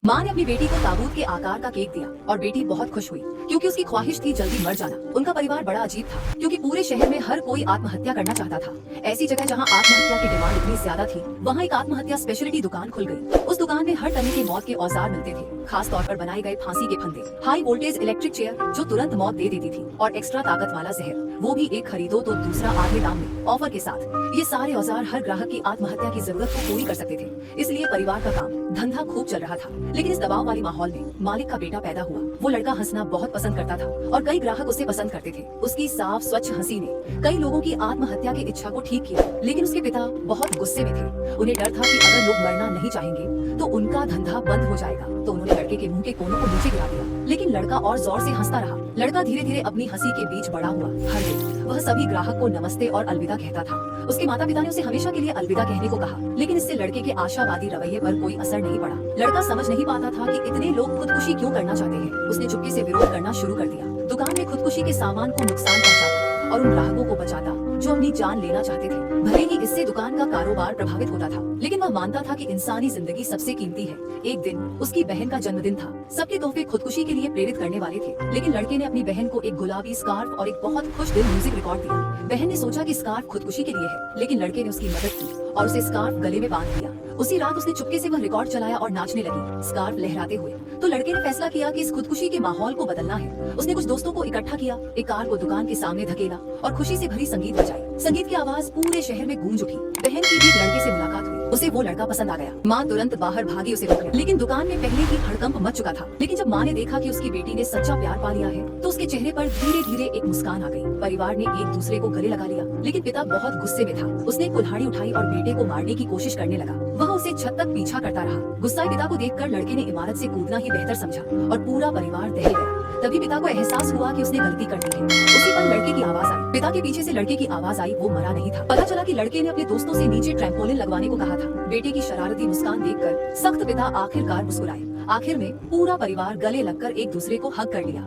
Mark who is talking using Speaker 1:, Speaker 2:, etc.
Speaker 1: माँ ने अपनी बेटी को ताबूत के आकार का केक दिया और बेटी बहुत खुश हुई क्योंकि उसकी ख्वाहिश थी जल्दी मर जाना। उनका परिवार बड़ा अजीब था क्योंकि पूरे शहर में हर कोई आत्महत्या करना चाहता था। ऐसी जगह जहाँ आत्महत्या की डिमांड इतनी ज्यादा थी, वहाँ एक आत्महत्या स्पेशलिटी दुकान खुल गई। उस दुकान में हर तरह के मौत के औजार मिलते थे, खास तौर पर बनाए गए फांसी के फंदे, हाई वोल्टेज इलेक्ट्रिक चेयर जो तुरंत मौत दे देती थी, और एक्स्ट्रा ताकत वाला जहर, वो भी एक खरीदो तो दूसरा आधे दाम में ऑफर के साथ। ये सारे औजार हर ग्राहक की आत्महत्या की जरूरत को पूरी कर सकते थे। इसलिए परिवार का काम धंधा खूब चल रहा था। लेकिन इस दबाव वाली माहौल में मालिक का बेटा पैदा हुआ। वो लड़का हंसना बहुत पसंद करता था और कई ग्राहक उसे पसंद करते थे। उसकी साफ स्वच्छ हंसी ने कई लोगों की आत्महत्या की इच्छा को ठीक किया। लेकिन उसके पिता बहुत गुस्से में थे। उन्हें डर था कि अगर लोग मरना नहीं चाहेंगे तो उनका धंधा बंद हो जाएगा। तो उन्होंने लड़के के मुंह के कोनों को नीचे गिरा दिया। लेकिन लड़का और जोर से हंसता रहा। लड़का धीरे धीरे अपनी हंसी के बीच बड़ा हुआ। हर दिन वह सभी ग्राहक को नमस्ते और अलविदा कहता था। उसके माता पिता ने उसे हमेशा के लिए अलविदा कहने को कहा, लेकिन इससे लड़के के आशावादी रवैये पर कोई असर नहीं पड़ा। लड़का समझ नहीं पाता था कि इतने लोग खुदकुशी क्यों करना चाहते हैं। उसने चुपके से विरोध करना शुरू कर दिया। दुकान में खुदकुशी के सामान को नुकसान पहुंचाता और उन ग्राहकों को बचाता जो अपनी जान लेना चाहते थे। भले ही इससे दुकान का कारोबार प्रभावित होता था, लेकिन वह मानता था कि इंसानी जिंदगी सबसे कीमती है। एक दिन उसकी बहन का जन्मदिन था। सबके तोहफे खुदकुशी के लिए प्रेरित करने वाले थे, लेकिन लड़के ने अपनी बहन को एक गुलाबी स्कार्फ और एक बहुत खुश दिल म्यूजिक रिकॉर्ड दिया। बहन ने सोचा कि स्कार्फ खुदकुशी के लिए है, लेकिन लड़के ने उसकी मदद की और उसे स्कार्फ गले में बांध दिया। उसी रात उसने चुपके से वह रिकॉर्ड चलाया और नाचने लगी, स्कार्फ लहराते हुए। तो लड़के ने फैसला किया कि इस खुदकुशी के माहौल को बदलना है। उसने कुछ दोस्तों को इकट्ठा किया, एक कार को दुकान के सामने धकेला और खुशी से भरी संगीत बजाई। संगीत की आवाज पूरे शहर में गूंज उठी। बहन की भी लड़के से मुलाकात हुई। उसे वो लड़का पसंद आ गया। माँ तुरंत बाहर भागी उसे रोकने, लेकिन दुकान में पहले ही हड़कंप मच चुका था। लेकिन जब माँ ने देखा कि उसकी बेटी ने सच्चा प्यार पा लिया है, तो उसके चेहरे पर धीरे धीरे एक मुस्कान आ गई। परिवार ने एक दूसरे को गले लगा लिया, लेकिन पिता बहुत गुस्से में था। उसने कुल्हाड़ी उठाई और बेटे को मारने की कोशिश करने लगा। वह उसे छत तक पीछा करता रहा। गुस्साए पिता को देखकर लड़के ने इमारत से कूदना ही बेहतर समझा और पूरा परिवार दहल गया। तभी पिता को एहसास हुआ कि उसने गलती कर दी है। उसी पल लड़के की आवाज आई। पिता के पीछे से लड़के की आवाज आई, वो मरा नहीं था। पता चला कि लड़के ने अपने दोस्तों से नीचे ट्रैम्पोलिन लगवाने को कहा था। बेटे की शरारती मुस्कान देखकर सख्त पिता आखिरकार मुस्कुराए। आखिर में पूरा परिवार गले लगकर एक दूसरे को हग कर लिया।